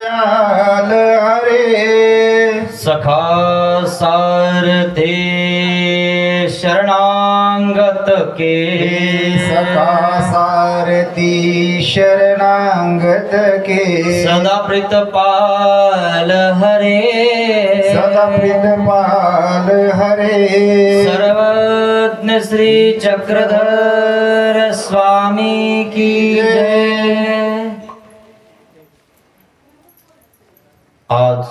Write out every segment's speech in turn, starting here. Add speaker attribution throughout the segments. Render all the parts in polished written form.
Speaker 1: हरे
Speaker 2: सखा सारथे शरणांगत के
Speaker 1: सखा सारथी शरणांगत के
Speaker 2: सदा प्रीतपाल हरे
Speaker 1: सदा प्रीतपाल हरे
Speaker 2: सर्वज्ञ श्री चक्रधर स्वामी की जय। आज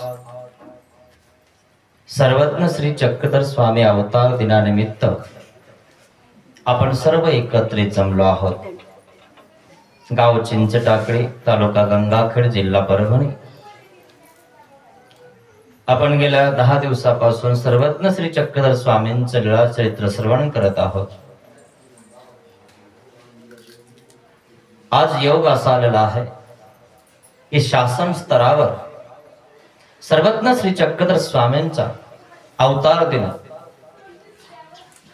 Speaker 2: सर्वज्ञ श्री चक्रधर स्वामी अवतार दिनानिमित्त आपण सर्व एकत्रित जमलो आहोत। गाव चिंचटाकळी, तालुका गंगाखेड, जिल्हा परभणी। आपण गेल्या 10 दिवसापासून सर्वज्ञ श्री चक्रधर स्वामींचं लीळा चरित्र श्रवण करत आहोत। आज योग असा आलेला आहे की शासन स्तरावर सर्वज्ञ श्री चक्रधर स्वामींचा अवतार दिन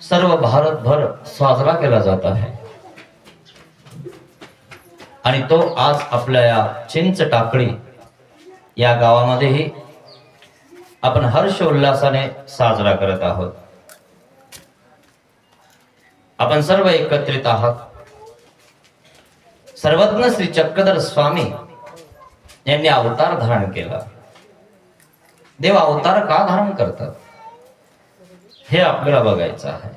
Speaker 2: सर्व भारतभर साजरा केला जात आहे आणि तो आज आपल्या या चिंचटाकळी या गावामध्येही आपण हर्ष उल्हासाने साजरा करत आहोत। आपण सर्व एकत्रित आहात। सर्वज्ञ श्री चक्रधर स्वामी यांनी अवतार धारण केला। देव अवतार का धारण करतात हे आपल्याला बघायचं आहे।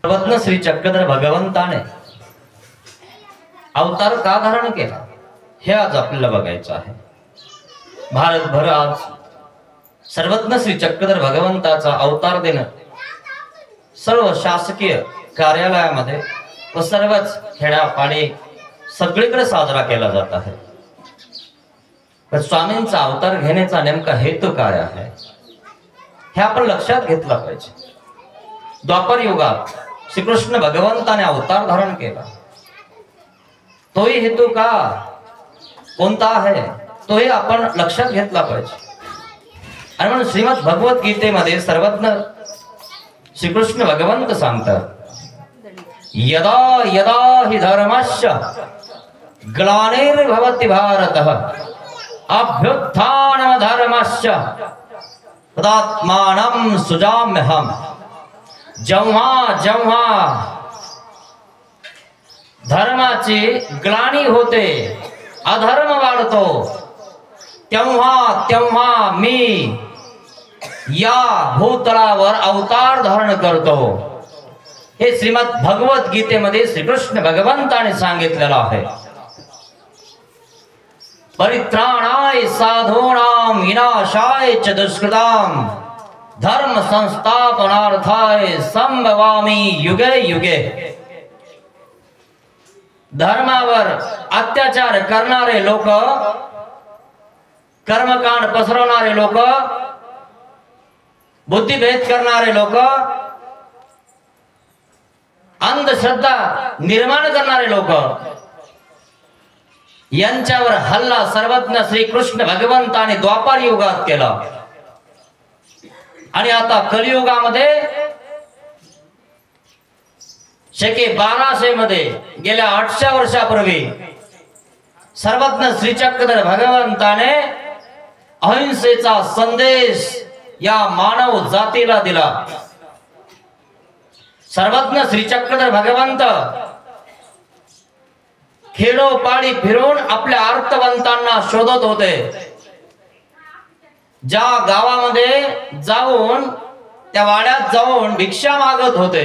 Speaker 2: सर्वज्ञ श्री चक्रधर भगवंताने अवतार का धारण केला हे आज आपल्याला बघायचं आहे। भारतभर आज सर्वज्ञ श्री चक्रधर भगवंताचा अवतार दिन सर्व शासकीय कार्यालयामध्ये व सर्वच खेड्यापाडी सगळीकडे साजरा केला जात आहे। पण स्वामींचा अवतार घेण्याचा नेमका हेतू काय आहे हे आपण लक्षात घेतला पाहिजे। द्वापर युगात श्रीकृष्ण भगवंताने अवतार धारण केला, तोही हेतू का कोणता आहे तोही आपण लक्षात घेतला पाहिजे। आणि म्हणून श्रीमद भगवत गीतेमध्ये सर्वज्ञ श्रीकृष्ण भगवंत सांगतात, यदा यदा हि धर्मस्य ग्लानिर्भवति भारतः अभ्युत्थानं धर्मस्य तदात्मानं सृजाम्यहम्। जेव्हा जेव्हा धर्माची ग्लानी होते, अधर्म वाढतो, तेव्हा तेव्हा मी या भूतलावर अवतार धारण करतो। हे श्रीमद भगवत गीतेमध्ये श्रीकृष्ण भगवंताने सांगितलेलं आहे। परित्राणाय साधूनां विनाशाय च दुष्कृतां धर्म संस्थापनार्थाय संभवामि युगे युगे। धर्मावर अत्याचार करणारे लोक, कर्मकांड पसरवणारे लोक, बुद्धिभेद करणारे लोक, अंधश्रद्धा निर्माण करणारे लोक यांच्यावर हल्ला सर्वज्ञ श्री कृष्ण भगवंताने द्वापर युगात केला। आणि आता कलियुगामध्ये शके 1200 मध्ये गेल्या 800 वर्षापूर्वी सर्वज्ञ श्री चक्रधर भगवंताने अहिंसेचा संदेश या मानव जातीला दिला। सर्वज्ञ श्री चक्रधर भगवंत खेडोपाडी फिरून आपल्या अर्थवंतांना शोधत होते। ज्या गावामध्ये जाऊन त्या वाड्यात जाऊन भिक्षा मागत होते।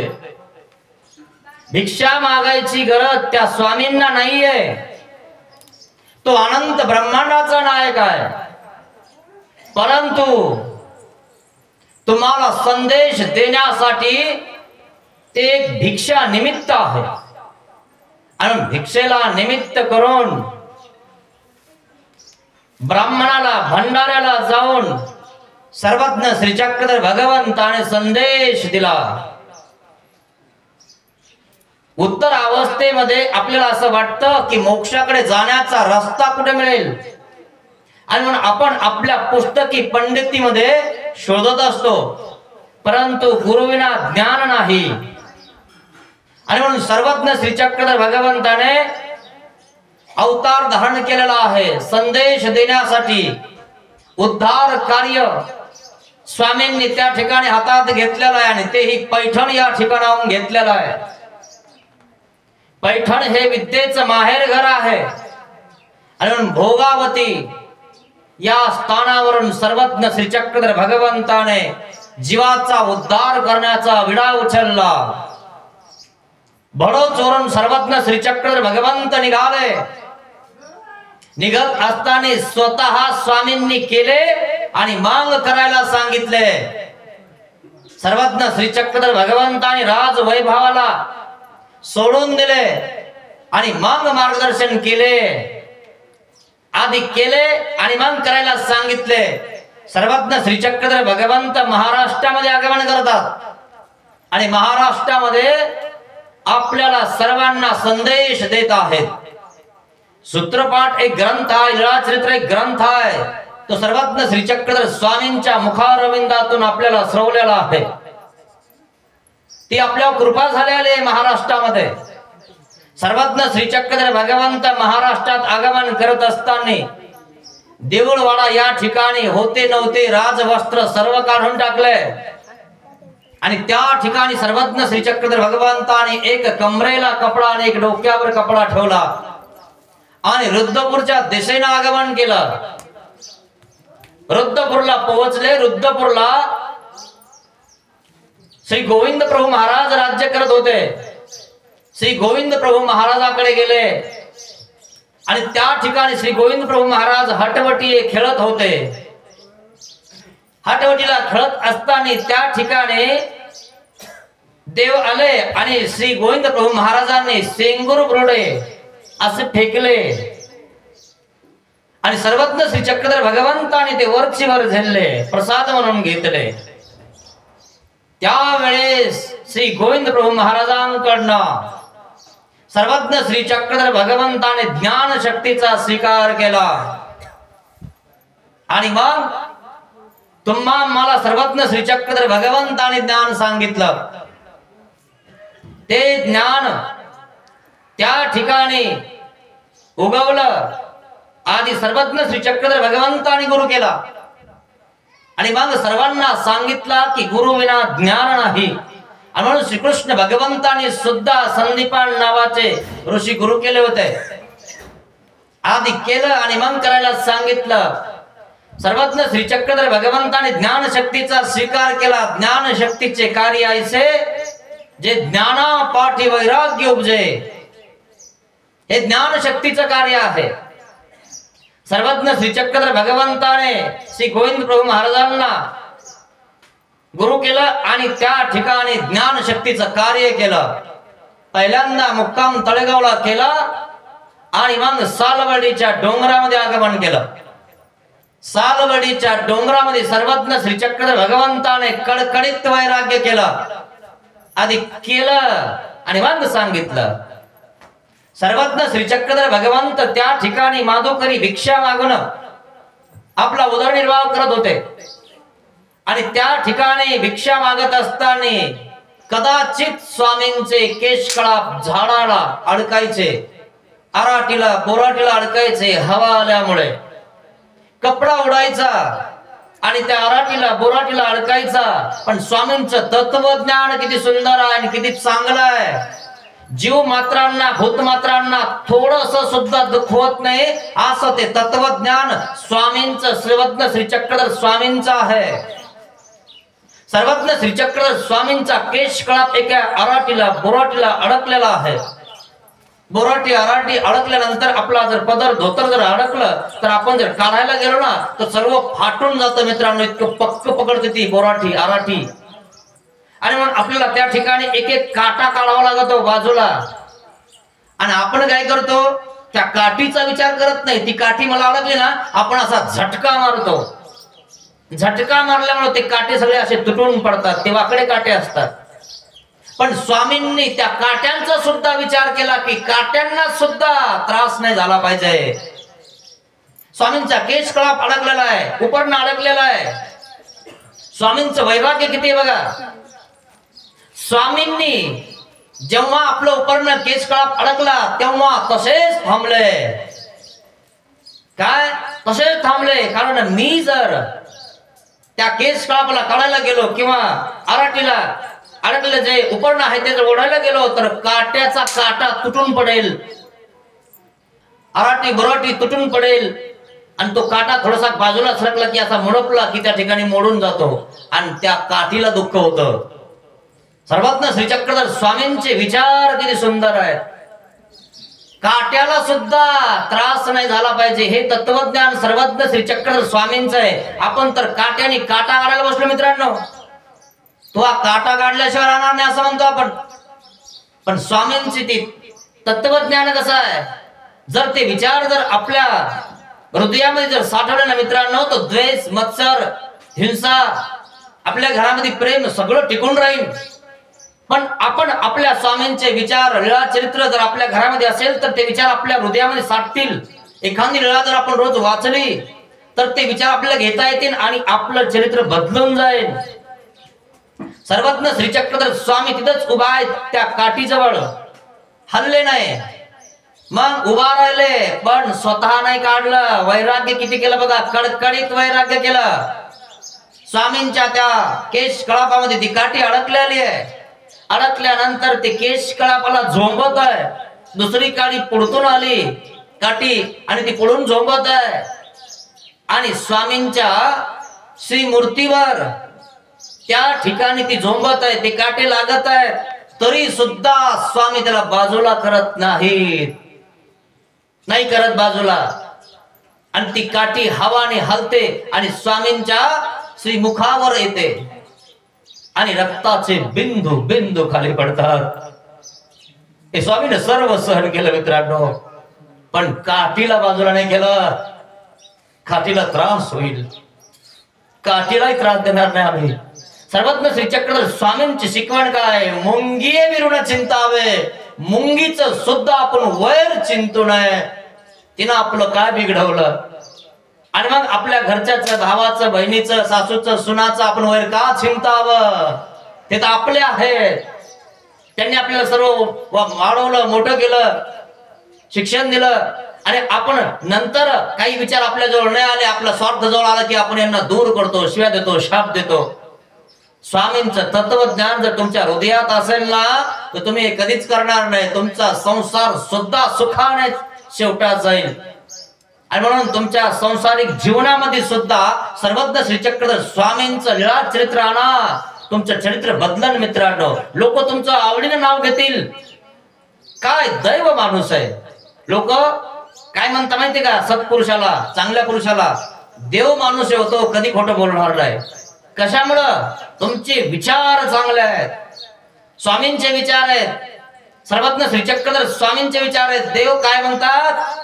Speaker 2: भिक्षा मागायची गरज त्या स्वामींना नाहीये, तो अनंत ब्रह्मांडाचा नायक आहे। परंतु तुम्हाला संदेश देण्यासाठी ते एक भिक्षा निमित्त आहे आणि भिक्षेला निमित्त करून ब्राह्मणाला भंडाऱ्याला जाऊन सर्वज्ञ श्री चक्रधर भगवंताने संदेश दिला। उत्तर अवस्थेमध्ये आपल्याला असं वाटतं की मोक्षाकडे जाण्याचा रस्ता कुठे मिळेल आणि म्हणून आपण आपल्या पुस्तकी पंडितीमध्ये शोधत असतो, परंतु गुरुविना ज्ञान नाही। आणि म्हणून सर्वज्ञ श्री चक्रधर भगवंताने अवतार धारण केलेला आहे संदेश देण्यासाठी, उद्धार कार्य स्वामींनी त्या ठिकाणी हातात घेतलेला आहे आणि तेही पैठण या ठिकाणाहून घेतलेला आहे. पैठण हे विद्येचं माहेर घर आहे आणि म्हणून भोगावती या स्थानावरून सर्वज्ञ श्री चक्रधर भगवंताने जीवाचा उद्धार करण्याचा विडा उचलला. बडोचवरून सर्वज्ञ श्री चक्रधर भगवंत निघाले. निघत असताना स्वतः स्वामींनी केले आणि मांग करायला सांगितले. सर्वज्ञ श्री चक्रधर भगवंताने राज वैभवाला सोडून दिले आणि मग मार्गदर्शन केले. आधी केले आणि मग करायला सांगितले. सर्वज्ञ श्री चक्रधर भगवंत महाराष्ट्रामध्ये आगमन करतात आणि महाराष्ट्रामध्ये आपल्याला सर्वांना संदेश देत आहेत. सूत्रपाठ एक ग्रंथ आहे, लीळाचरित्र एक ग्रंथ आहे, तो सर्वज्ञ श्री चक्रधर स्वामींच्या मुखारविंदातून आपल्याला श्रवलेला आहे. ती आपल्यावर कृपा झालेली आहे. महाराष्ट्रामध्ये सर्वज्ञ श्री चक्रधर भगवंत महाराष्ट्रात आगमन करत असताना देऊळवाडा या ठिकाणी होते नव्हते राजवस्त्र सर्व काढून टाकले आणि त्या ठिकाणी सर्वज्ञ श्री चक्रधर भगवंताने एक कमरेला कपडा आणि एक डोक्यावर कपडा ठेवला आणि रुद्रपूरच्या दिशेने आगमन केलं. रुद्रपूरला पोहोचले. रुद्रपूरला श्री गोविंद प्रभू महाराज राज्य करत होते. श्री गोविंद प्रभू महाराजाकडे गेले आणि त्या ठिकाणी श्री गोविंद प्रभू महाराज हटवटी खेळत होते. हटवटीला खेळत असताना त्या ठिकाणी देव आले आणि श्री गोविंद प्रभू महाराजांनी सेंगूर ब्रोडे असे फेकले आणि सर्वज्ञ श्री चक्रधर भगवंताने ते वरचीवर झेलले, प्रसाद म्हणून घेतले. त्यावेळेस श्री गोविंद प्रभू महाराजांकडनं सर्वज्ञ श्री चक्रधर भगवंताने ज्ञान शक्तीचा स्वीकार केला आणि मग तुम्हा मला सर्वज्ञ श्री चक्रधर भगवंताने ज्ञान सांगितलं. ते ज्ञान त्या ठिकाणी उगवलं. आधी सर्वज्ञ श्री चक्रधर भगवंताने गुरु केला आणि मग सर्वांना सांगितलं की गुरु विना ज्ञान नाही. आणि म्हणून श्रीकृष्ण भगवंताने सुद्धा संदीपान नावाचे ऋषी गुरु केले होते. आधी केलं आणि मग करायला सांगितलं. सर्वज्ञ श्री चक्रधर भगवंताने ज्ञान शक्तीचा स्वीकार केला. ज्ञान शक्तीचे कार्य ऐसे जे ज्ञानापाठी वैराग्य उपजे, हे ज्ञान शक्तीचं कार्य आहे. सर्वज्ञ श्री चक्रधर भगवंताने श्री गोविंद प्रभू महाराजांना गुरु केलं आणि त्या ठिकाणी ज्ञान शक्तीचं कार्य केलं. पहिल्यांदा मुक्काम तळेगावला केला आणि मग सालवडीच्या डोंगरामध्ये आगमन केलं. सालवडीच्या डोंगरामध्ये सर्वज्ञ श्री चक्रधर भगवंताने कडकडीत वैराग्य केलं. आधी केलं आणि मग सांगितलं. सर्वज्ञ श्री चक्रधर भगवंत त्या ठिकाणी माधुकरी भिक्षा मागून आपला उदरनिर्वाह करत होते आणि त्या ठिकाणी भिक्षा मागत असताना कदाचित स्वामींचे केशकळाप झाडाला अडकायचे, आराटीला बोराटीला अडकायचे. हवा आल्यामुळे कपडा उडायचा आणि त्या आराटीला बोराटीला अडकायचा. पण स्वामींचं तत्वज्ञान किती सुंदर आहे आणि किती चांगलं आहे. जीव मात्रांना भूत मात्रांना थोडस सुद्धा दुखवत नाही असं ते तत्वज्ञान स्वामींचं सर्वज्ञ श्री चक्रधर स्वामींचं आहे. सर्वज्ञ श्री चक्रधर स्वामींचा केश कळाप एका आराटीला बोराटीला अडकलेला आहे. बोराटी आराटी अडकल्यानंतर आपला जर पदर धोतर जर अडकलं तर आपण जर काढायला गेलो ना तर सर्व फाटून जातं मित्रांनो. इतकं पक्क पकडते ती बोराटी आराटी. आणि म्हणून आपल्याला त्या ठिकाणी एक एक काटा काढावा लागतो बाजूला आणि आपण काय करतो त्या काठीचा विचार करत नाही. ती काठी मला अडकली ना आपण असा झटका मारतो. झटका मारल्यामुळे ते काटे सगळे असे तुटून पडतात. ते वाकडे काटे असतात. पण स्वामींनी त्या काट्यांचा सुद्धा विचार केला की काट्यांना सुद्धा त्रास नाही झाला पाहिजे. स्वामींचा केश कळाप अडकलेला आहे, उपरणं अडकलेला आहे. स्वामींचं वैराग्य किती बघा. स्वामींनी जेव्हा आपलं उपरणं केस कळाप अडकला तेव्हा तसेच थांबले. काय तसेच थांबले? कारण मी जर त्या केस कळापाला काढायला गेलो किंवा आराटीला अडकले जे उपरणं आहे ते जर ओढायला गेलो तर काट्याचा काटा तुटून पडेल, आराटी बरोटी तुटून पडेल आणि तो काटा थोडासा बाजूला सरकला की असा मुडपला की त्या ठिकाणी मोडून जातो आणि त्या काठीला दुःख होतं. सर्वज्ञ श्री चक्रधर स्वामींचे विचार किती सुंदर आहेत. काट्याला सुद्धा त्रास नाही झाला पाहिजे हे तत्वज्ञान सर्वज्ञ श्री चक्रधर स्वामींचं आहे. आपण तर काट्याने काटा काढायला बसलो मित्रांनो, तो काटा काढल्याशिवाय राहणार नाही असं म्हणतो आपण. पण स्वामींची ती तत्वज्ञान कसं आहे, जर ते विचार जर आपल्या हृदयामध्ये जर साठवले ना मित्रांनो, तो द्वेष, मत्सर, हिंसा, आपल्या घरामध्ये प्रेम सगळं टिकून राहील. पण आपण आपल्या स्वामींचे विचार, लीळा चरित्र जर आपल्या घरामध्ये असेल तर ते विचार आपल्या हृदयामध्ये साठतील. एखादी लीळा जर आपण रोज वाचली तर ते विचार आपल्याला घेता येतील आणि आपलं चरित्र बदलून जाईल. सर्वज्ञ श्री चक्रधर स्वामी तिथंच उभा आहेत त्या काठीजवळ, हल्ले नाही. मग उभा राहिले पण स्वतः नाही काढलं. वैराग्य किती केलं बघा, कडकडीत वैराग्य केलं. स्वामींच्या त्या केश कळापामध्ये ती काठी अडकलेली आहे. अडकल्यानंतर ते केश कळापाला झोंबत आहे. दुसरी काठी पुढतून आली काठी आणि ती पुढून झोंबत आहे आणि स्वामींच्या श्री मूर्तीवर त्या ठिकाणी ती झोंबत आहे. ते काटे लागत आहेत तरी सुद्धा स्वामी त्याला बाजूला करत नाहीत, नाही करत बाजूला. आणि ती काठी हवाने हलते आणि स्वामींच्या श्री मुखावर येते आणि रक्ताचे बिंदू बिंदू खाली पडतात. हे स्वामीने सर्व सहन केलं मित्रांनो, पण काठीला बाजूला नाही केलं. काठीला त्रास होईल, काठीलाही त्रास देणार नाही आम्ही. सर्वज्ञ श्री चक्रधर स्वामींची शिकवण काय, मुंगिये विरुण चिंतावे. मुंगीच सुद्धा आपण वैर चिंतू नये. तिनं आपलं काय बिघडवलं आणि मग आपल्या घरच्याचं, भावाचं, बहिणीचं, सासूचं, सुनाचं आपण वैर का चिंतावं? ते तर आपले आहेत. त्यांनी आपल्याला सर्व वाढवलं, मोठं केलं, शिक्षण दिलं आणि आपण नंतर काही विचार आपल्या जवळ नाही आले, आपला स्वार्थ जवळ आला की आपण यांना दूर करतो, शिव्या देतो, शाप देतो. स्वामींचं तत्वज्ञान जर तुमच्या हृदयात असेल ना तर तुम्ही हे कधीच करणार नाही. तुमचा संसार सुद्धा सुखाने शेवटा जाईल. आणि म्हणून तुमच्या संसारिक जीवनामध्ये सुद्धा सर्वज्ञ श्री चक्रधर स्वामींचं लीळा चरित्र आणा, तुमचं चरित्र बदलन मित्रांनो. लोक तुमचं आवडीनं नाव घेतील. काय दैव माणूस आहे. लोक काय म्हणता माहितीये का, सत्पुरुषाला, चांगल्या पुरुषाला देव माणूस होतो, कधी खोटं बोलणार नाही. कशामुळं? तुमचे विचार चांगले आहेत, स्वामींचे विचार आहेत, सर्वज्ञ श्री चक्रधर स्वामींचे विचार आहेत. देव काय म्हणतात,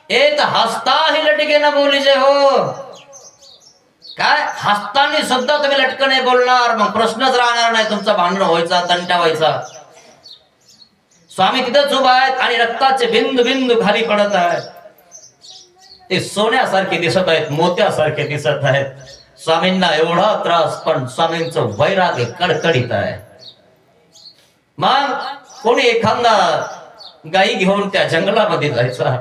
Speaker 2: एक हसता ही लटके न बोलीजे हो. काय हसताना सुद्धा तुम्ही लटकं नाही बोलणार, मग प्रश्नच राहणार नाही, तुमचा भांडण व्हायचा, तंटा व्हायचा. स्वामी तिथंच उभा आहेत आणि रक्ताचे बिंदू बिंदू खाली पडत आहेत. ते सोन्यासारखे दिसत आहेत, मोत्यासारखे दिसत आहेत. स्वामींना एवढा त्रास पण स्वामींचं वैराग्य कडकडीत आहे. मग कोणी एखादा गाई घेऊन त्या जंगलामध्ये जायचा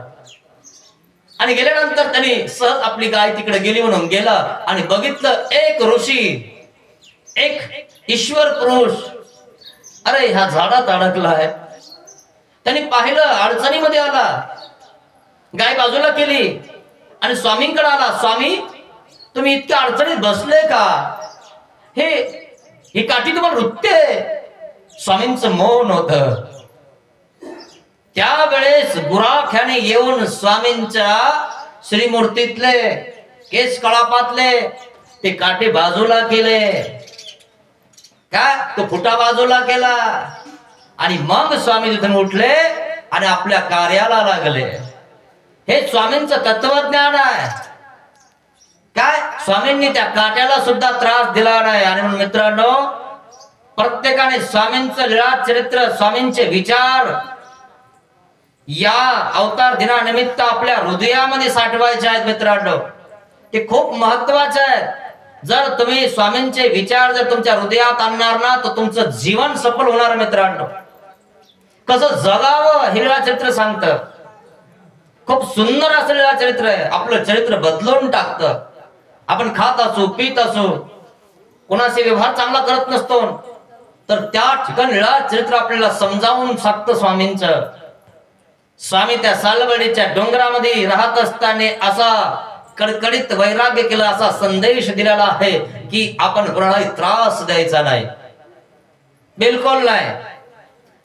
Speaker 2: आणि गेल्यानंतर त्यांनी सहज आपली गाय तिकडे गेली म्हणून गेला आणि बघितलं एक ऋषी, एक ईश्वर पुरुष अरे ह्या झाडात अडकला आहे. त्यांनी पाहिलं, अडचणीमध्ये आला, गाय बाजूला केली आणि स्वामींकडे आला. स्वामी तुम्ही इतक्या अडचणीत बसले का? ही काठी तुम्हाला रुतते. स्वामींचं मौन होत. त्यावेळेस गुराख्याने येऊन स्वामींच्या श्रीमूर्तीतले केस कळापातले ते काठी बाजूला केले. काय तो फुटा बाजूला केला आणि मग स्वामी तिथून उठले आणि आपल्या कार्याला लागले. हे स्वामींचं तत्वज्ञान आहे. काय स्वामींनी त्या काट्याला सुद्धा त्रास दिला नाही. आणि म्हणून मित्रांनो, प्रत्येकाने स्वामींचं लीळा चरित्र, स्वामींचे विचार या अवतार दिनानिमित्त आपल्या हृदयामध्ये साठवायचे आहेत मित्रांनो. ते खूप महत्वाचे आहेत. जर तुम्ही स्वामींचे विचार जर तुमच्या हृदयात आणणार ना तर तुमचं जीवन सफल होणार मित्रांनो. कसं जगावं हे लीळा चरित्र सांगतं. खूप सुंदर असं लीळा चरित्र आहे. आपलं चरित्र बदलून टाकतं. आपण खात असू, पीत असू, कोणाशी व्यवहार चांगला करत नसतो, तर त्या ठिकाणी लीळा चरित्र आपल्याला समजावून सांगतं स्वामींचं. स्वामी त्या सालवडीच्या डोंगरामध्ये राहत असताना असा कडकडीत वैराग्य केला, असा संदेश दिलेला आहे की आपण कोणालाही त्रास द्यायचा नाही, बिलकुल नाही.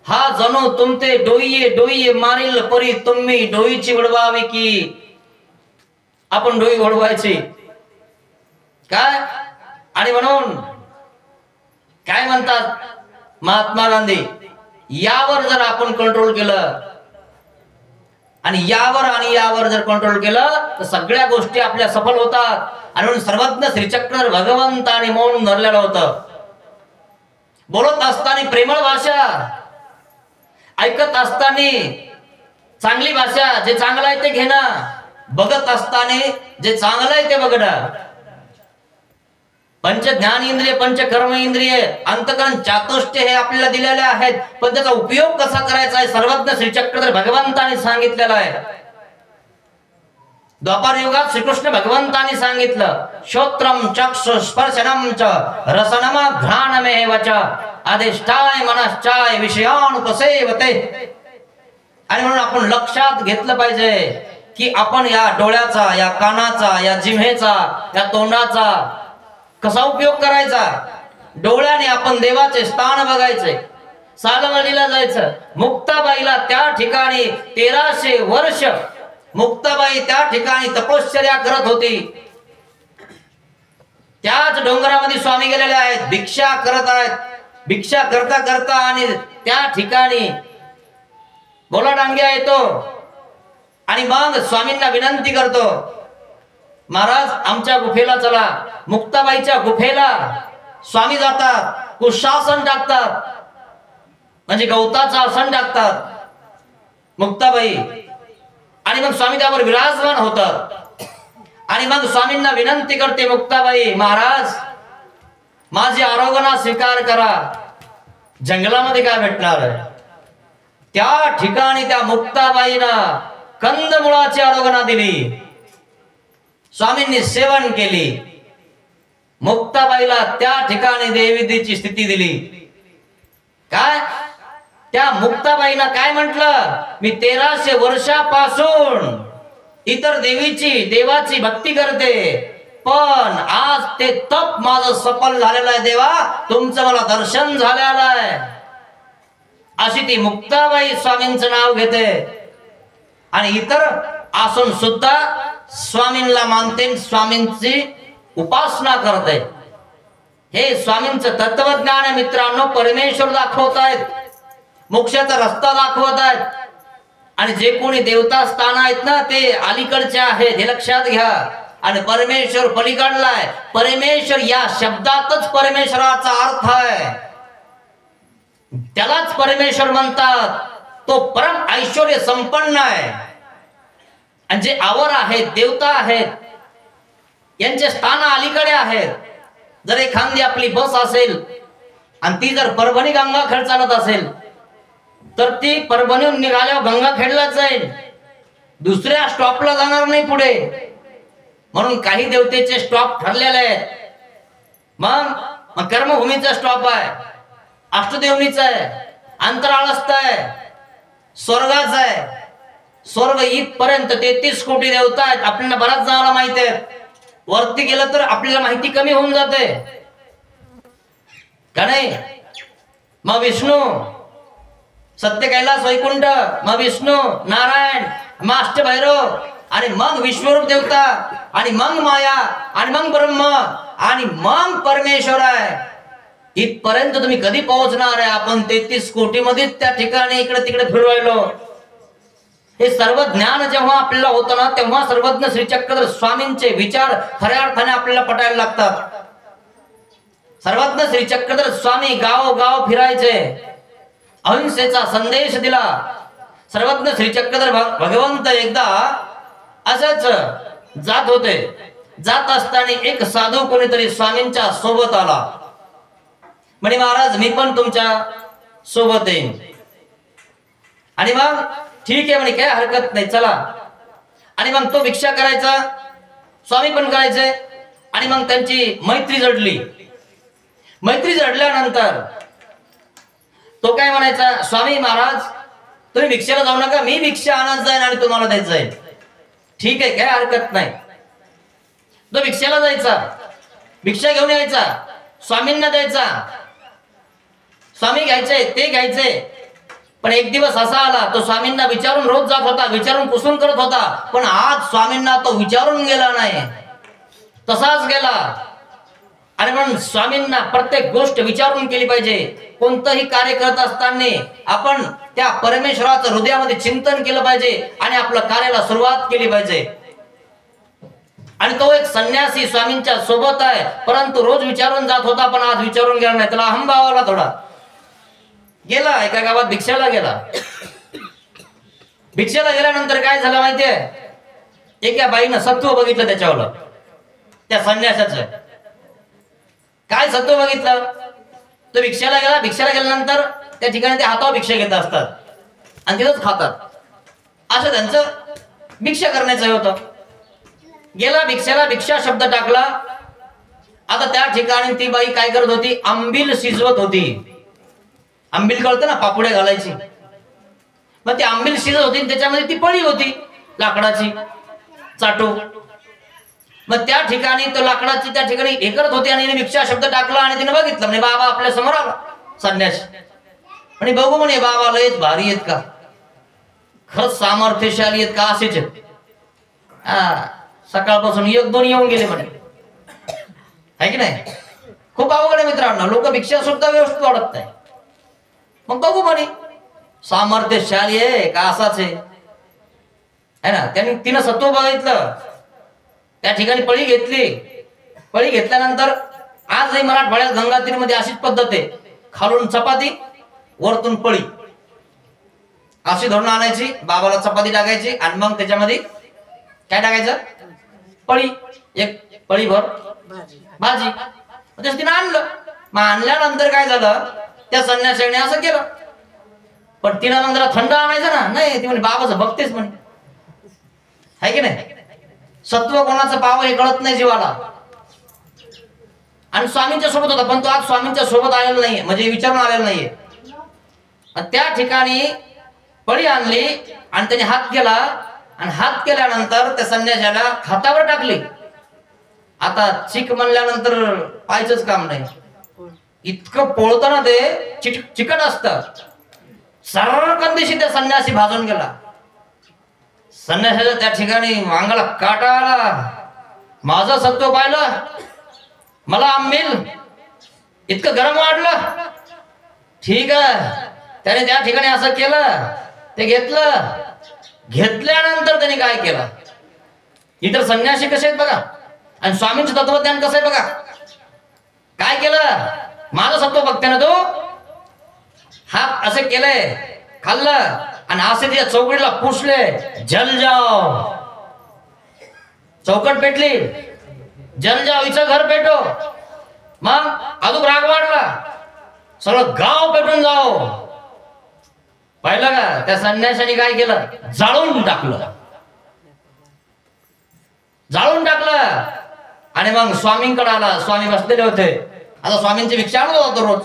Speaker 2: हा जणू तुमचे डोईये डोईये मारील परी तुम्ही डोईची वडवावी की आपण डोई वडवायची काय. आणि म्हणून काय म्हणतात महात्मा गांधी, यावर जर आपण कंट्रोल केलं आणि यावर जर कंट्रोल केलं तर सगळ्या गोष्टी आपल्या सफल होतात. आणि म्हणून सर्वज्ञ श्रीचक्र भगवंताने मौन धरलेलं होतं. बोलत असताना प्रेमळ भाषा, ऐकत असताना चांगली भाषा, जे चांगलं आहे ते घेणं, बघत असताना जे चांगलं आहे ते बघणं. पंच ज्ञान इंद्रिय, पंच कर्म इंद्रिय, अंतकरण चातुष्टय हे आपल्याला दिलेले आहेत. पण त्याचा उपयोग कसा करायचा आहे सर्वज्ञ श्रीचक्रधर भगवंताने सांगितलेला आहे. द्वापार युगात श्रीकृष्ण भगवंताने सांगितलं, श्रोत्रम चक्षु स्पर्शनम च रसनम घ्राणमेव च अधिष्ठाय मनश्चाय विषयानुपसेवते. आणि म्हणून आपण लक्षात घेतलं पाहिजे की आपण या डोळ्याचा, या कानाचा, या जिव्हेचा, या तोंडाचा कसा उपयोग करायचा. डोळ्याने आपण देवाचे स्थान बघायचे, सालवडीला जायचं. मुक्ताबाईला त्या ठिकाणी 1300 वर्ष मुक्ताबाई त्या ठिकाणी तपश्चर्या करत होती. त्याच डोंगरामध्ये स्वामी गेलेले आहेत, भिक्षा करत आहेत. भिक्षा करता करता आणि त्या ठिकाणी बोला डांग्या येतो आणि मग स्वामींना विनंती करतो, महाराज आमच्या गुफेला चला. मुक्ताबाईच्या गुफेला स्वामी जातात, कुशासन टाकतात, म्हणजे गवताचं आसन टाकतात मुक्ताबाई. आणि मग स्वामी त्यावर विराजमान होतात. आणि मग स्वामींना विनंती करते मुक्ताबाई, महाराज माझी आरोग्याला स्वीकार करा. जंगलामध्ये काय भेटणार आहे. त्या ठिकाणी त्या मुक्ताबाईनं कंदमुळाची आरोग्याला दिली. स्वामींनी सेवन केली. मुक्ताबाईला त्या ठिकाणी देवीची स्थिती दिली. काय त्या मुक्ताबाईनं काय म्हटलं, मी 1300 वर्षापासून इतर देवाची भक्ती करते, पण आज ते तप माझं सफल झालेलं आहे. देवा तुमचं मला दर्शन झालेलं आहे. अशी ती मुक्ताबाई स्वामींचं नाव घेते आणि इतर असून सुद्धा स्वामींना मानते, स्वामींची उपासना करते. हे स्वामींचं तत्वज्ञान आहे मित्रांनो. परमेश्वर दाखवतायत, मोक्षाचा रस्ता दाखवत आहेत. आणि जे कोणी देवता स्थान आहेत ना ते अलीकडचे आहेत, हे लक्षात घ्या. आणि परमेश्वर पलीकडलाय. परमेश्वर या शब्दातच परमेश्वराचा अर्थ आहे, त्यालाच परमेश्वर म्हणतात. तो परम ऐश्वर्य संपन्न आहे. आणि जे आवर आहेत, देवता आहेत, यांचे स्थान अलीकडे आहेत. जर एखादी आपली बस असेल आणि ती जर परभणी गंगाखेड चालत असेल तर ती परभणीहून निघाल्यावर गंगाखेडलाच जाईल, दुसऱ्या स्टॉपला जाणार नाही पुढे. म्हणून काही देवतेचे स्टॉप ठरलेले आहेत. मग कर्मभूमीचा स्टॉप आहे, अष्टदेवनीचा आहे, अंतराळस्थ आहे, स्वर्गाचा आहे. स्वर्ग इथपर्यंत 33 कोटी देवता आहेत. आपल्याला बराच जणांना माहिती आहे. वरती गेलं तर आपल्याला माहिती कमी होऊन जाते का नाही. मग विष्णू, सत्य कैलास वैकुंठ, मग विष्णू नारायण, मग अष्टभैरव, आणि मग विश्वरूप देवता, आणि मग माया, आणि मग ब्रह्म, आणि मग परमेश्वर आहे. इथपर्यंत तुम्ही कधी पोहोचणार आहे. आपण 33 कोटी मध्ये त्या ठिकाणी इकडे तिकडे फिरवायलो. हे सर्व ज्ञान जेव्हा आपल्याला होतं ना तेव्हा सर्वज्ञ श्रीचक्रधर स्वामींचे विचार खऱ्या अर्थाने आपल्याला पटायला लागतात. सर्वज्ञ श्रीचक्रधर स्वामी गाव फिरायचे, अहिंसेचा संदेश दिला. सर्वज्ञ श्रीचक्रधर भगवंत एकदा असंच जात होते. जात असताना एक साधू कोणीतरी स्वामींच्या सोबत आला. म्हणे महाराज मी पण तुमच्या सोबत येईन. आणि मग ठीक आहे म्हणे, काय हरकत नाही, चला. आणि मग तो भिक्षा करायचा, स्वामी पण करायचे. आणि मग त्यांची मैत्री जडली. मैत्री जडल्यानंतर तो काय म्हणायचा, स्वामी महाराज तुम्ही भिक्षेला जाऊ नका, मी भिक्षा आणत जाईन आणि तुम्हाला देत जाईल. ठीक आहे, काय हरकत नाही. तो भिक्षेला जायचा, भिक्षा घेऊन यायचा, स्वामींना द्यायचा. स्वामी घ्यायचे, ते घ्यायचे. पण एक दिवस असा आला, तो स्वामींना विचारून रोज जात होता, विचारून पुसून करत होता. पण आज स्वामींना तो विचारून गेला नाही, तसाच गेला. आणि म्हणून स्वामींना प्रत्येक गोष्ट विचारून केली पाहिजे. कोणतंही कार्य करत असताना आपण त्या परमेश्वराचं हृदयामध्ये चिंतन केलं पाहिजे आणि आपल्या कार्याला सुरुवात केली पाहिजे. आणि तो एक संन्यासी स्वामींच्या सोबत आहे, परंतु रोज विचारून जात होता, पण आज विचारून गेला नाही. त्याला अहंभाव आला थोडा. गेला एका गावात भिक्षाला गेला. भिक्षाला गेल्यानंतर काय झालं माहितीये, एका बाईनं सत्व बघितलं त्याच्यावर, त्या संन्यासाचं. काय सत्व बघितलं, तो भिक्षाला गेला. भिक्षाला गेल्यानंतर त्या ठिकाणी ते हातावर भिक्षा घेत असतात आणि तिथंच खातात. असं त्यांचं भिक्षा करण्याचं होतं. गेला भिक्षाला, भिक्षा शब्द टाकला. आता त्या ठिकाणी ती बाई काय करत होती, आंबील शिजवत होती. आंबील कळतं ना, पापुड्या घालायची. मग ती आंबील शिजत होती, त्याच्यामध्ये ती पळी होती लाकडाची चाटू. मग त्या ठिकाणी तो लाकडाची त्या ठिकाणी हे करत होती आणि भिक्षा शब्द टाकला आणि तिने बघितलं. म्हणे बाबा आपल्या समोर आला संन्यासी. आणि बघू म्हणे बाबा लयच भारी आहेत का, खरंच सामर्थ्यशाली आहेत का, असेच आहेत. सकाळपासून एक दोन येऊन गेले म्हणे, आहे की नाही. खूप अवघड आहे मित्रांनो, लोक भिक्षा सुद्धा व्यवस्थित वाढत नाही. मग बघू म्हणे सामर्थ्यशाली आहे का असाच आहे ना. त्यांनी तिनं सत्व बघितलं, त्या ठिकाणी पळी घेतली. पळी घेतल्यानंतर आजही मराठवाड्यात गंगातीरमध्ये अशीच पद्धत आहे, खालून चपाती वरतून पळी अशी धरून आणायची. बाबाला चपाती टाकायची आणि मग त्याच्यामध्ये काय टाकायचं, पळी, एक पळी भर भाजी. तिने आणलं. मग आणल्यानंतर काय झालं, त्या संन्यासाने असं केलं. पण तिला मग जरा थंड आणायचं ना, नाही ती म्हणे बाबाचं बघतेच म्हणे, आहे की नाही. सत्व कोणाचं पाव हे कळत नाही जीवाला. आणि स्वामींच्या सोबत होता, पण तो आज स्वामींच्या सोबत आलेला नाहीये, म्हणजे विचारून आलेला नाहीये. त्या ठिकाणी पळी आणली आणि त्याने हात केला आणि हात केल्यानंतर त्या संन्यासाला हातावर टाकली. आता चिक म्हणल्यानंतर पाहायचंच काम नाही, इतकं पोळतं ना ते, चिकट असतं. सरकन दिवशी त्या संन्यासी भाजून गेला. संन्यासाच्या त्या ठिकाणी अंगाला काटा आला. माझं सत्व पाहिलं, मला आंबील इतकं गरम वाढलं. ठीक आहे, त्याने त्या ठिकाणी असं केलं, ते घेतलं. घेतल्यानंतर त्याने काय केलं, इतर संन्यासी कसे आहेत बघा आणि स्वामींचं तत्वज्ञान कसं आहे बघा. काय केलं, माझं सत्व बघते ना तो, हात असे केले, खाल्लं आणि असे त्या चौकडीला पुसले. जल जाओ, चौकट पेटली. जल जाओ, हिचं घर पेटो. मग अजून राग वाढला, सगळं गाव पेटून जाओ. पाहिलं का, त्या संन्यासाने काय केलं, जाळून टाकलं. जाळून टाकलं आणि मग स्वामींकडे आला. स्वामी बसलेले होते. आता स्वामींची भिक्षा आणत होतो रोज.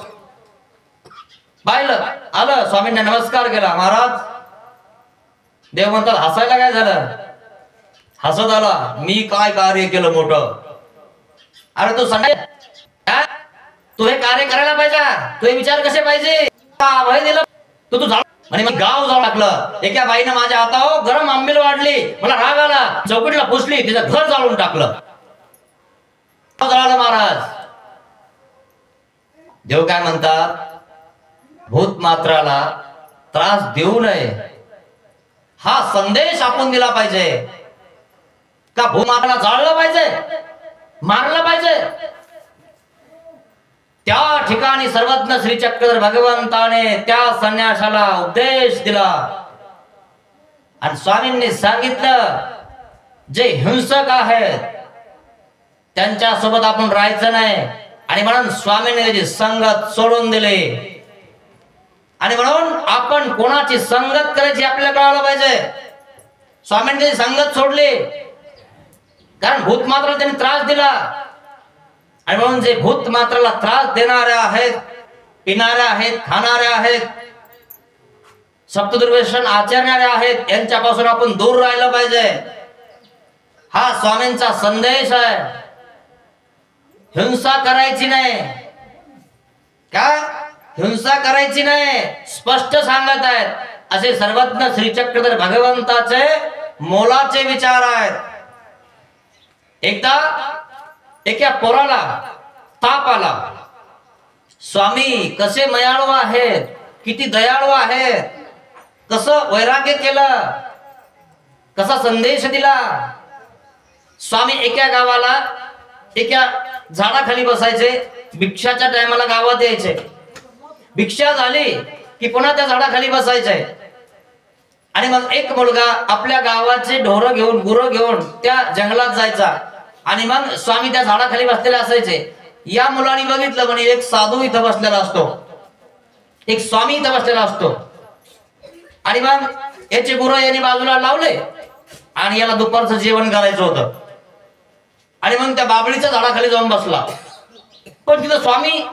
Speaker 2: पाहिलं, आलं, स्वामींना नमस्कार केला. महाराज, देव म्हणतात हसायला काय झालं, हसत आला, मी काय कार्य केलं मोठं. अरे तू संन्यास, तू हे कार्य करायला पाहिजे, तू हे विचार कसे पाहिजे, वय दिलं तू जाळ. आणि मग गाव जाऊ टाकलं. एका बाईनं माझ्या हातावर गरम आंबील वाढली, मला राग आला, चौकटीला पुसली, तिचं घर जाळून टाकलं. जळालं महाराज. देव काय म्हणतात, भूत मात्राला त्रास देऊ नये, हा संदेश आपण दिला पाहिजे. का भूत मात्राला जाळलं पाहिजे, मारलं पाहिजे. त्या ठिकाणी सर्वज्ञ श्री चक्रधर भगवंताने त्या संन्यासाला उपदेश दिला आणि स्वामींनी सांगितलं, जे हिंसक आहेत त्यांच्या सोबत आपण राहायचं नाही. आणि म्हणून स्वामींनी त्याची संगत सोडून दिली. आणि म्हणून आपण कोणाची संगत करायची आपल्याला कळायला पाहिजे. स्वामींची संगत सोडली कारण भूत मात्र त्यांनी त्रास दिला. आणि म्हणून जे भूत मात्राला त्रास देणाऱ्या आहेत, पिणाऱ्या आहेत, खाणाऱ्या आहेत, सप्तदुर्व्यसन आचरणाऱ्या आहेत, यांच्यापासून आपण दूर राहिलं पाहिजे. हा स्वामींचा संदेश आहे. हिंसा करायची नाही. का हिंसा करायची नाही स्पष्ट सांगत आहेत. असे सर्वज्ञ श्री चक्रधर भगवंताचे मोलाचे विचार आहेत. एकदा एका पोराला ताप आला. स्वामी कसे मयाळू आहेत, किती दयाळू आहेत, कसं वैराग्य केलं, कसा संदेश दिला. स्वामी एका गावाला एका झाडाखाली बसायचे. भिक्षाच्या टायमाला गावात यायचे. भिक्षा झाली की पुन्हा त्या झाडाखाली बसायचे. आणि मग एक मुलगा आपल्या गावाचे ढोरं घेऊन, गुरं घेऊन त्या जंगलात जायचा. आणि मग स्वामी त्या झाडाखाली बसलेले असायचे. या मुलाने बघितलं म्हणे एक साधू इथं बसलेला असतो, एक स्वामी इथं बसलेला असतो. आणि मग याचे गुरं यांनी बाजूला लावले आणि याला दुपारचं जेवण करायचं होतं. आणि मग त्या बाबळीच्या झाडाखाली जाऊन बसला. पण तिथं स्वामी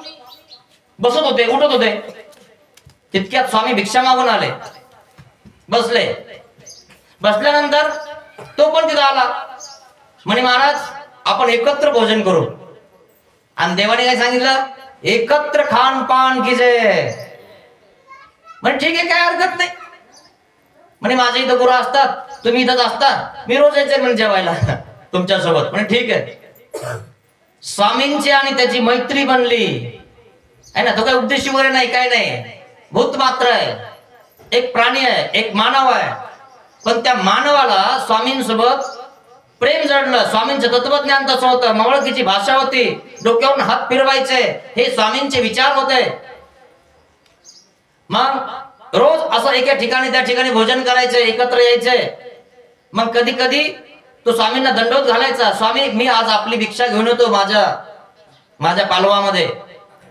Speaker 2: बसत होते, उठत होते. तितक्यात स्वामी भिक्षा मागून आले, बसले. बसल्यानंतर तो पण तिथं आला. म्हणे महाराज आपण एकत्र भोजन करू. आणि देवाने काय सांगितलं, एकत्र खान पान कीजे. म्हणे ठीक आहे, काय हरकत नाही. म्हणे माझे इथं गुरु असतात, तुम्ही इथंच असता, मी रोज यायचे म्हणजे जेवायला तुमच्या सोबत. म्हणे ठीक आहे. स्वामींची आणि त्याची मैत्री बनली आहे ना. तो काही उद्देश वगैरे नाही, काय नाही. भूत मात्र आहे, एक प्राणी आहे, एक मानव आहे. पण त्या मानवाला स्वामींसोबत प्रेम जडलं. स्वामींचं तत्वज्ञान तसं होतं, मवळकीची भाषा होती, डोक्यावरून हात फिरवायचे, हे स्वामींचे विचार होते. मग रोज असं एका ठिकाणी त्या ठिकाणी भोजन करायचे, एकत्र यायचे. मग कधी कधी तो स्वामींना दंडवत घालायचा. स्वामी मी आज आपली भिक्षा घेऊन येतो माझ्या पालवामध्ये.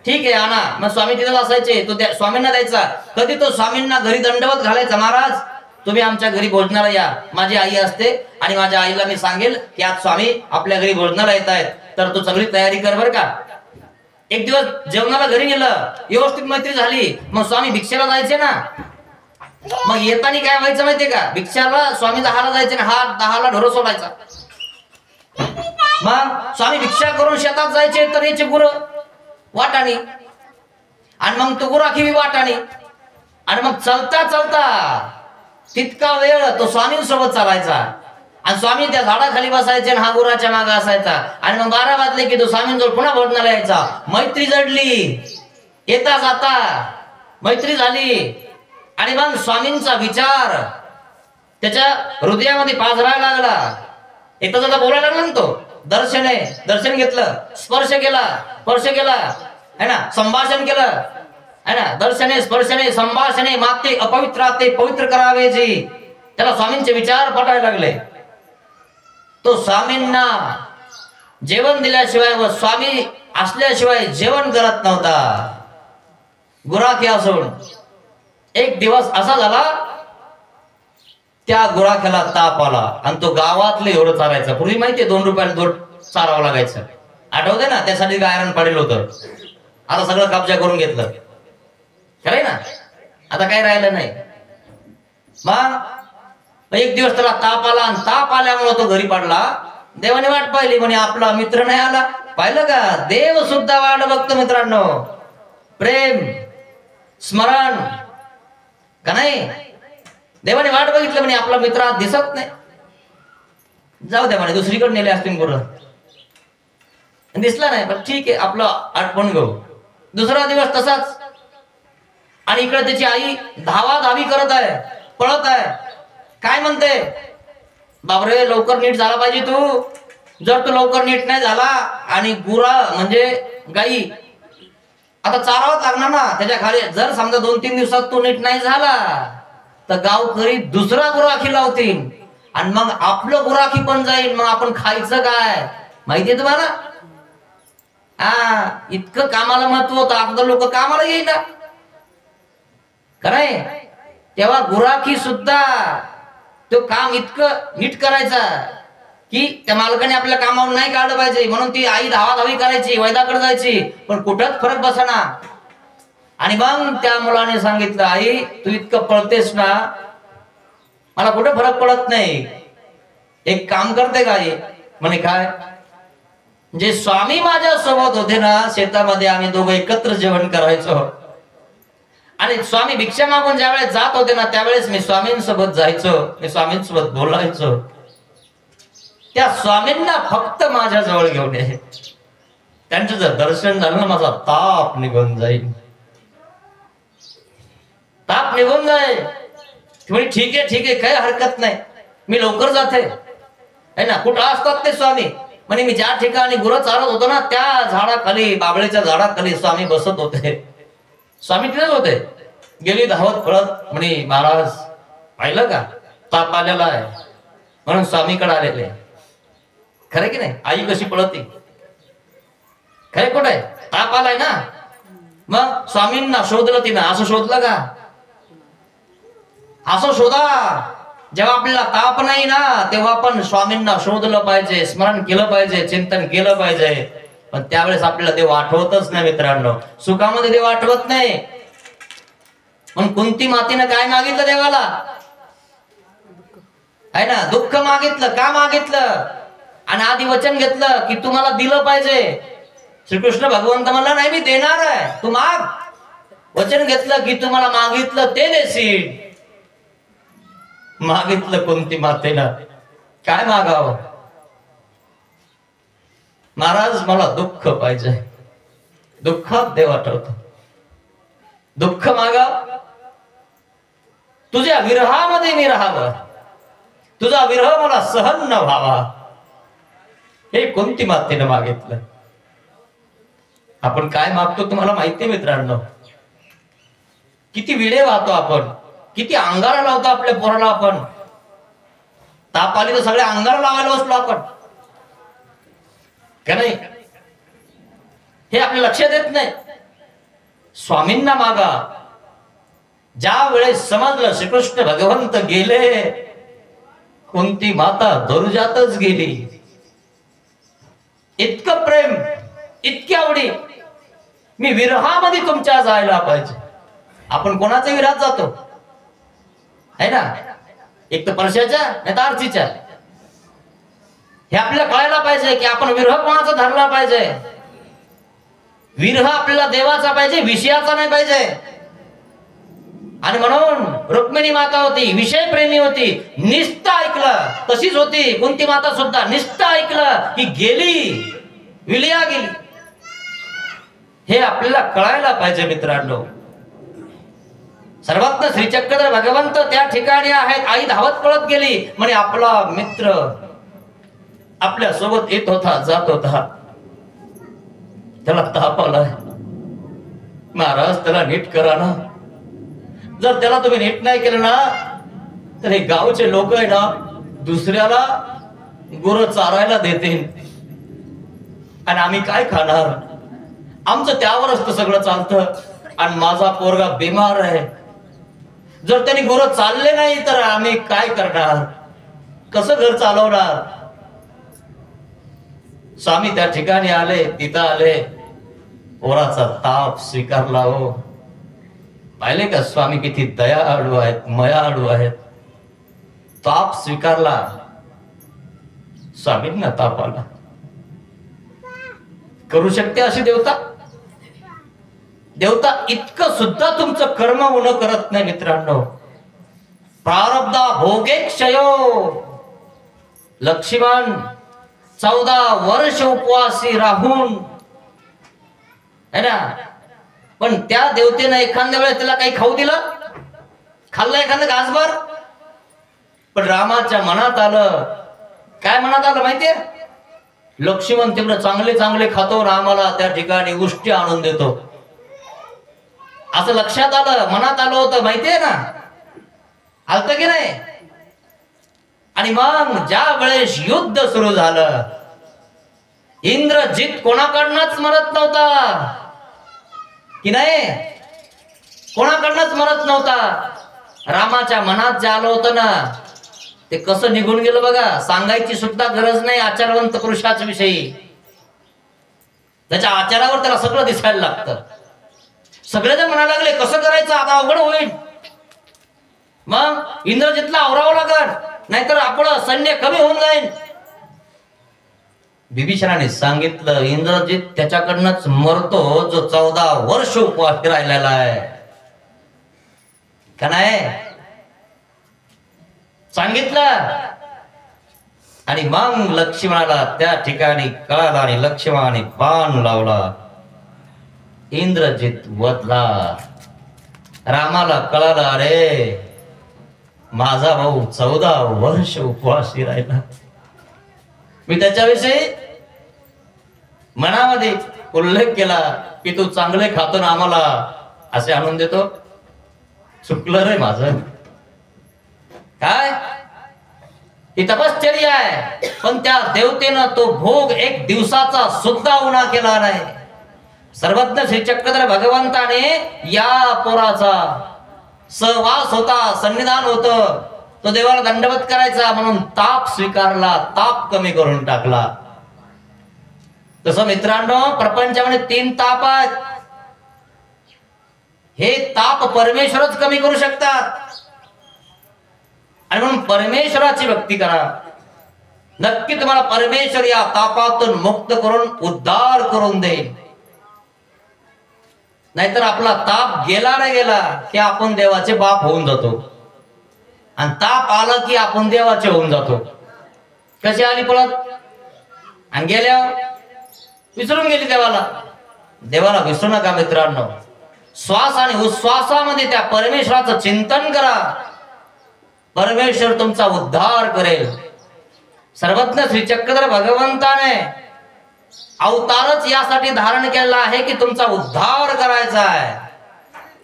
Speaker 2: ठीक आहे आणा. मग स्वामी तिथं असायचे, तो त्या स्वामींना द्यायचा. कधी तो स्वामींना घरी दंडवत घालायचा, महाराज तुम्ही आमच्या घरी भोजनाला या. माझी आई असते आणि माझ्या आईला मी सांगेल की आज स्वामी आपल्या घरी भोजनाला येत आहेत, तर तू सगळी तयारी कर बर का. एक दिवस जेवणाला घरी गेलं, व्यवस्थित मैत्री झाली. मग स्वामी भिक्षेला जायचे ना. मग येताना काय व्हायचं माहितीये का, भिक्षाला स्वामी 10ला जायचे ना, हा 10ला ढोरं सोडायचा. मग स्वामी भिक्षा करून शेतात जायचे, तर याचे गुरं वाटाणी. आणि मग तो गुराखी वाटाणी. आणि मग चलता चलता तितका वेळ तो स्वामींसोबत चालायचा. आणि स्वामी त्या झाडाखाली बसायचे आणि हा गुराच्या मागे असायचा. आणि मग 12 वाजले की तो स्वामींजवळ पुन्हा भोजनाला यायचा. मैत्री जडली, येता जाता मैत्री झाली. आणि मग स्वामींचा विचार त्याच्या हृदयामध्ये पाझरायला लागला. येता जाता बोलायला लागला ना तो. दर्शन घेतलं, स्पर्श केला है ना, संभाषण केलं है ना. दर्शने स्पर्शने संभाषणे माते अपवित्राते पवित्र करावे जी. त्याला स्वामींचे विचार पटायला लागले. तो स्वामींना जेवण दिल्याशिवाय व स्वामी असल्याशिवाय जेवण करत नव्हता, गुराखी असून. एक दिवस असा झाला, त्या गुराख्याला ताप आला आणि तो गावातले एवढं चालायचं. पूर्वी माहितीये 2 रुपयाला दोट चारावं लागायचं, आठवते ना. त्यासाठी गायरण पडेल होतं. आता सगळं कब्जा करून घेतलं, खरंय ना. आता काही राहिलं नाही. मग एक दिवस त्याला ताप आला आणि ताप आल्यामुळे तो घरी पडला. देवाने वाट पाहिली, म्हणे आपला मित्र नाही आला. पाहिलं का, देव सुद्धा वाट बघतो मित्रांनो. प्रेम स्मरण का नाही. देवाने वाट बघितलं, म्हणे आपला मित्र आज दिसत नाही, जाऊ द्या म्हणे, दुसरीकडे नेले असतील गुरं. दिसला नाही, पण ठीक आहे आपलं आठवण घेऊ. दुसरा दिवस तसाच. आणि इकडे त्याची आई धावाधावी करत आहे, पळत आहे. काय म्हणते, बापरे लवकर नीट झाला पाहिजे तू. जर तू लवकर नीट नाही झाला आणि गुरा म्हणजे गाई आता चारावं लागणार ना त्याच्या खाली. जर समजा 2-3 दिवसात तू नीट नाही झाला तर गावकरी दुसरा गुराखी लावतील आणि मग आपलं गुराखी पण जाईल. मग आपण खायचं काय माहितीये तुम्हाला. इतकं कामाला महत्व होतं. आता लोक कामाला येईना. खरंय. तेव्हा गुराखी सुद्धा तो काम इतकं नीट करायचा की त्या मालकाने आपल्या कामावर नाही काढलं पाहिजे म्हणून ती आई धावाधावी करायची, वैदाकडे जायची, पण कुठंच फरक बसना. आणि मग त्या मुलाने सांगितलं, आई तू इतकं पळतेस ना, मला कुठं फरक पडत नाही. एक काम करते का आई? म्हणे काय? जे स्वामी माझ्या सोबत होते ना शेतामध्ये, आम्ही दोघं एकत्र जेवण करायचो. आणि स्वामी भिक्षा मागून ज्यावेळेस जात होते ना त्यावेळेस मी स्वामींसोबत जायचो, मी स्वामींसोबत बोलायचो. त्या स्वामींना फक्त माझ्या जवळ घेऊन ये, त्यांचं जर दर्शन झालं ना माझा ताप निघून जाईल, ताप निघून जाईल. म्हणजे ठीक आहे काही हरकत नाही, मी लवकर जाते. है ना, कुठं असतात ते स्वामी? म्हणे मी ज्या ठिकाणी गुरं चालत होतो ना त्या झाडाखाली, बाबळीच्या झाडाखाली स्वामी बसत होते. स्वामी तिथेच होते. गेली धावत पळत, म्हणे महाराज पाहिलं का ताप आलेला आहे म्हणून स्वामीकडे आलेले. खरं की नाही? आई कशी पळती, खरे कुठे आहे? ताप आलाय ना, मग स्वामींना शोधलं तिनं. असं शोधलं का? असं शोधा. जेव्हा आपल्याला ताप नाही ना तेव्हा आपण स्वामींना शोधलं पाहिजे, स्मरण केलं पाहिजे, चिंतन केलं पाहिजे. पण त्यावेळेस आपल्याला देव आठवतच नाही मित्रांनो. सुखामध्ये देव आठवत नाही. मग कुंती मातीनं काय मागितलं देवाला? आहे ना, दुःख मागितलं. का मागितलं? आणि आधी वचन घेतलं की तुम्हाला दिलं पाहिजे. श्रीकृष्ण भगवंत म्हणला नाही मी देणार आहे, तू माग. वचन घेतलं की तुम्हाला मागितलं ते देशील. मागितलं कुंती मातेनं, काय मागावं? महाराज मला दुःख पाहिजे. दुःखात देव आठवतो. दुःख मागा, तुझ्या विरहामध्ये मी राहावं, तुझा विरह मला सहन न व्हावा. हे कुंती मातेनं मागितलं. आपण काय मागतो तुम्हाला माहिती मित्रांनो? किती विडे वाहतो आपण, किती अंगारा लावतो आपल्या पोराला. आपण ताप आली तर सगळे अंगारा लावायला बसलो आपण, का नाही? हे आपल्या लक्षात येत नाही. स्वामींना मागा. ज्या वेळेस समजलं श्रीकृष्ण भगवंत गेले, कुंती माता दरुजातच गेली. इतकं प्रेम, इतकी आवडी, मी विरहामध्ये तुमच्या जायला पाहिजे. आपण कोणाच्या विरहात जातो? है ना, एक तर परशाच्या नाही तर आरतीच्या. हे आपल्याला कळायला पाहिजे की आपण विरह कोणाचा धरला पाहिजे. विरह आपल्याला देवाचा पाहिजे, विषयाचा नाही पाहिजे. आणि म्हणून रुक्मिणी माता होती, विषय प्रेमी होती, निष्ठ ऐकलं. तशीच होती कुंती माता सुद्धा, निष्ठ ऐकलं की गेली, विलिया गेली. हे आपल्याला कळायला पाहिजे मित्रांनो. सर्वज्ञ श्रीचक्रधर भगवंत त्या ठिकाणी आहेत. आई धावत पळत गेली, म्हणे आपला मित्र आपल्या सोबत येत होता, जात होता, त्याला ताप आलाय. महाराज त्याला नीट करा ना. जर त्याला तुम्ही नीट नाही केलं ना तर हे गावचे लोक आहे ना दुसऱ्याला गुरं चारायला देतील आणि आम्ही काय खाणार? आमचं त्यावरच तर सगळं चालतं. आणि माझा पोरगा बिमार आहे, जर त्यांनी गुरं चालले नाही तर आम्ही काय करणार? कसं घर चालवणार? स्वामी त्या ठिकाणी आले, तिथं आले, पोराचा ताप स्वीकारला. हो, पाहिले का स्वामी किती दयाळू आहेत, मयाळू आहेत. ताप स्वीकारला, स्वामींना ताप आला. करू शकते अशी देवता? देवता इतकं सुद्धा तुमचं कर्म उणं करत नाही मित्रांनो. प्रारब्धा भोगे क्षयो. लक्ष्मण 14 वर्ष उपवासी राहून, है ना, पण त्या देवतेनं एखाद्या वेळेस त्याला काही खाऊ दिलं, खाल्लं एखादं घासभर. पण रामाच्या मनात आलं, काय मनात आलं माहितीये? लक्ष्मण तेवढं चांगले चांगले खातो, रामाला त्या ठिकाणी उष्टी आणून देतो, असं लक्षात आलं, मनात आलं होतं. माहितीये ना, आलत की नाही? आणि मग ज्या वेळेस युद्ध सुरू झालं, इंद्रजित कोणाकडनंच मरत नव्हता की नाही. कोणाकडनंच मरत नव्हता. रामाच्या मनात जे आलं होतं ना ते कसं निघून गेलं बघा. सांगायची सुद्धा गरज नाही आचारवंत पुरुषाच्या विषयी. त्याच्या आचारावर त्याला सगळं दिसायला लागतं. सगळेजण म्हणायला लागले कसं करायचं आता अवघड होईल. मग इंद्रजितला आवरावं लागल नाहीतर आपलं सैन्य कमी होऊन जाईल. बिभीषणाने सांगितलं इंद्रजित त्याच्याकडनंच मरतो जो 14 वर्ष उपवास राहिलेला आहे का नाही. सांगितलं आणि मग लक्ष्मणाला त्या ठिकाणी कळाला आणि लक्ष्मणाने बाण लावला. इंद्रजित वधला. रामाला कळालं अरे माझा भाऊ 14 वर्ष उपवासी राहिला. मी त्याच्याविषयी मनामध्ये उल्लेख केला की तू चांगले खातो ना आम्हाला असे आणून देतो. चुकलं रे माझं. काय ही तपश्चर्या आहे पण त्या देवतेनं तो भोग एक दिवसाचा सुद्धा उणा केला नाही. सर्वज्ञ श्री चक्रधर भगवंताने या पोराचा सहवास होता, सन्निधान होत, तो देवाला दंडवत करायचा म्हणून ताप स्वीकारला, ताप कमी करून टाकला. तसं मित्रांनो प्रपंचामध्ये 3 ताप आहेत. हे ताप परमेश्वरच कमी करू शकतात आणि म्हणून परमेश्वराची भक्ती करा. नक्की तुम्हाला परमेश्वर या तापातून मुक्त करून उद्धार करून देईल. नाहीतर आपला ताप गेला नाही गेला की आपण देवाचे बाप होऊन जातो आणि ताप आला की आपण देवाचे होऊन जातो. कशी आली पळत आणि गेल्यावर विसरून गेली देवाला. देवाला विसरू नका मित्रांनो. श्वास आणि उश्वासामध्ये त्या परमेश्वराचं चिंतन करा. परमेश्वर तुमचा उद्धार करेल. सर्वज्ञ श्री चक्रधर भगवंताने अवतारच यासाठी धारण केलेला आहे की तुमचा उद्धार करायचा आहे.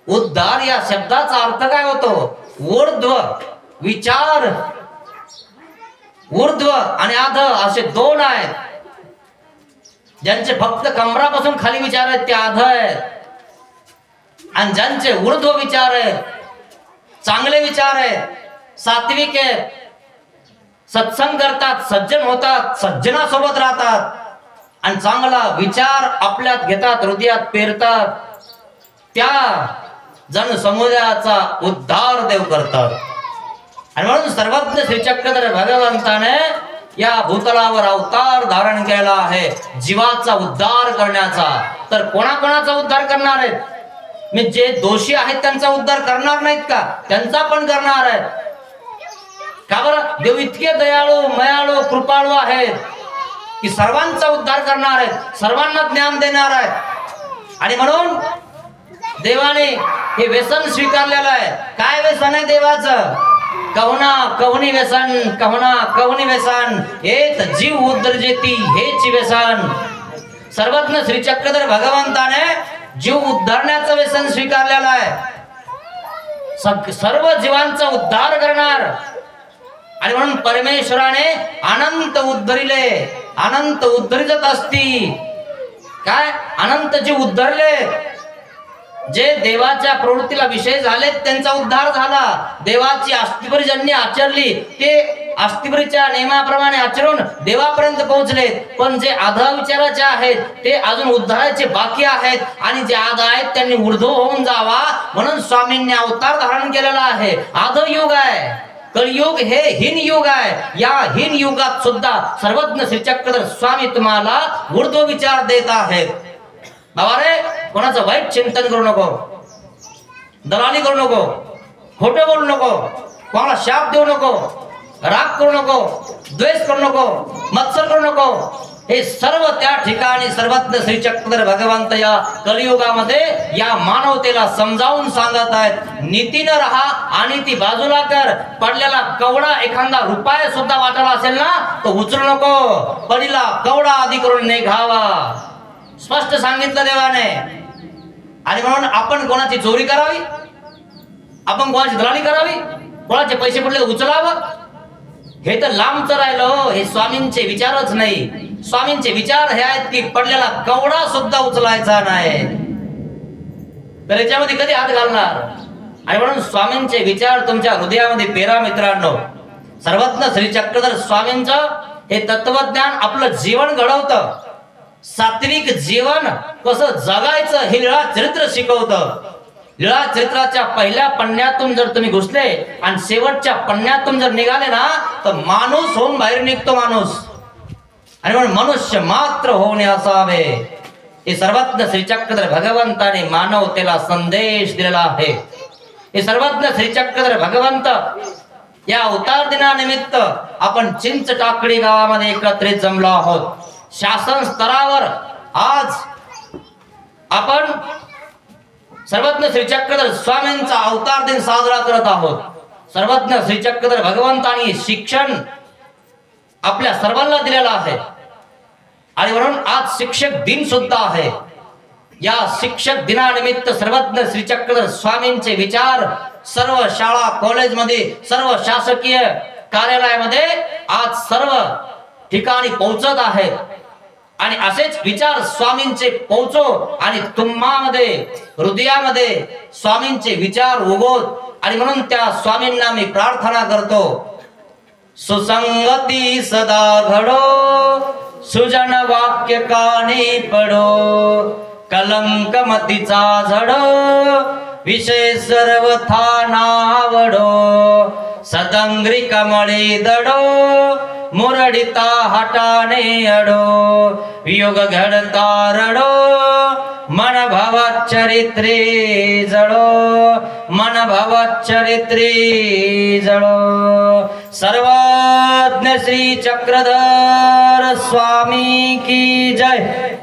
Speaker 2: उद्धार या शब्दाचा अर्थ काय होतो. ऊर्ध्व विचार. ऊर्ध्व आणि आध असे 2 आहेत. ज्यांचे फक्त कमरापासून खाली विचार आहेत ते आध आहेत आणि ज्यांचे ऊर्ध्व विचार आहेत, चांगले विचार आहेत, सात्विक आहेत, सत्संग करतात, सज्जन होतात, सज्जनासोबत राहतात आणि चांगला विचार आपल्यात घेतात, हृदयात पेरतात, त्या जन समुदायाचा उद्धार देव करतात. आणि म्हणून सर्वज्ञ श्री चक्रधर भगवंताने या भूतलावर अवतार धारण केला आहे जीवाचा उद्धार करण्याचा. तर कोणाकोणाचा उद्धार करणार आहेत. मी जे दोषी आहेत त्यांचा उद्धार करणार नाहीत का, त्यांचा पण करणार आहेत. का बरं. देव इतके दयाळू मयाळू कृपाळू आहेत की सर्वांचा उद्धार करणार आहेत, सर्वांना ज्ञान देणार आहेत. आणि म्हणून देवाने हे व्यसन स्वीकारलेलं आहे. काय व्यसन आहे देवाचं. कहुना कहुनी व्यसन, कहुना कहुनी व्यसन, हेच जीव उद्धरजेती हेच व्यसन. सर्वज्ञ श्री चक्रधर भगवंताने जीव उद्धारण्याचं व्यसन स्वीकारलेलं आहे. सर्व जीवांचा उद्धार करणार. आणि म्हणून परमेश्वराने अनंत उद्धरिले, अनंत उद्धरित असती. काय अनंत जीव उद्धरले. जे देवाच्या प्रवृत्तीला विषय झाले त्यांचा उद्धार झाला. देवाची अस्तिबरी ज्यांनी आचरली ते अस्तिबरीच्या नियमाप्रमाणे आचरून देवापर्यंत पोहोचले. पण जे आधा विचाराचे आहेत ते अजून उद्धाराचे बाकी आहेत आणि जे आधा आहेत त्यांनी ऊर्ध्व होऊन जावा म्हणून स्वामींनी अवतार धारण केलेला आहे. आध युग आहे, कलियुग हे हीन युग आहे. या हीन युगात सुद्धा सर्वज्ञ श्री चक्रधर स्वामी तुम्हाला ऊर्ध्व विचार देत आहेत. बाबा रे कोणाचं वाईट चिंतन करू नको, दलाली करू नको, खोटं बोलू नको, कोणाला शाप देऊ नको, राग करू नको, द्वेष करू नको, मत्सर करू नको. हे सर्व त्या ठिकाणी सर्वज्ञ श्री चक्रधर भगवंत या कलियुगामध्ये या मानवतेला समजावून सांगत आहेत. नीतीनं राहा आणि ती बाजूला कर. पडलेला कवडा एखादा रुपया सुद्धा वाटायला असेल ना तो उचलू नको. पडीला कवडा आधी करून निघावा. स्पष्ट सांगितलं देवाने. आणि म्हणून आपण कोणाची चोरी करावी, आपण कोणाची दलाली करावी, कोणाचे पैसे पडले उचलावं हे तर लांबच राहिलं. हे स्वामींचे विचारच नाही. स्वामींचे विचार हे आहेत की पडलेला कवडा सुद्धा उचलायचा नाही. तर याच्यामध्ये कधी हात घालणार? आणि म्हणून स्वामींचे विचार तुमच्या हृदयामध्ये पेरा मित्रांनो. सर्वज्ञ श्री चक्रधर स्वामींचं हे तत्वज्ञान आपलं जीवन घडवतं. सात्विक जीवन कसं जगायचं हे लीळा चरित्र शिकवतं. लीळा चरित्राच्या पहिल्या पन्न्यातून जर तुम्ही घुसले आणि शेवटच्या पन्न्यातून जर निघाले ना तर माणूस होऊन बाहेर निघतो माणूस. आणि म्हणून मनुष्य मात्र होणे असावे हे सर्वज्ञ श्री चक्रधर भगवंताने मानवतेला संदेश दिलेला आहे. हे सर्वज्ञ श्री चक्रधर भगवंत या अवतार दिनानिमित्त आपण चिंच टाकडी गावामध्ये एकत्रित जमलो आहोत. शासन स्तरावर आज आपण सर्वज्ञ श्री चक्रधर स्वामींचा अवतार दिन साजरा करत आहोत. सर्वज्ञ श्री चक्रधर भगवंतांनी शिक्षण आपल्या सर्वांना दिलेलं आहे आणि म्हणून आज शिक्षक दिन सुद्धा आहे. या शिक्षक दिनानिमित्त सर्वज्ञ श्री चक्रधर स्वामींचे विचार सर्व शाळा कॉलेजमध्ये सर्व शासकीय कार्यालयामध्ये आज सर्व ठिकाणी पोहोचत आहेत. आणि असेच विचार स्वामींचे पोहोचो आणि तुम्हामध्ये हृदयामध्ये स्वामींचे विचार उगवत. आणि म्हणून त्या स्वामींना मी प्रार्थना करतो, सुसंगती सदा घडो, सुजन वाक्य कानी पडो, कलंक मतीचा झडो, विषय सर्वथा नावडो, सदंग्री कमळी दडो, मुरडिता हटाने अडो, वियोग घडता रडो, मन भावात चरित्रे जडो, मन भावात चरित्रे जडो. सर्वज्ञ श्री चक्रधर स्वामी की जय.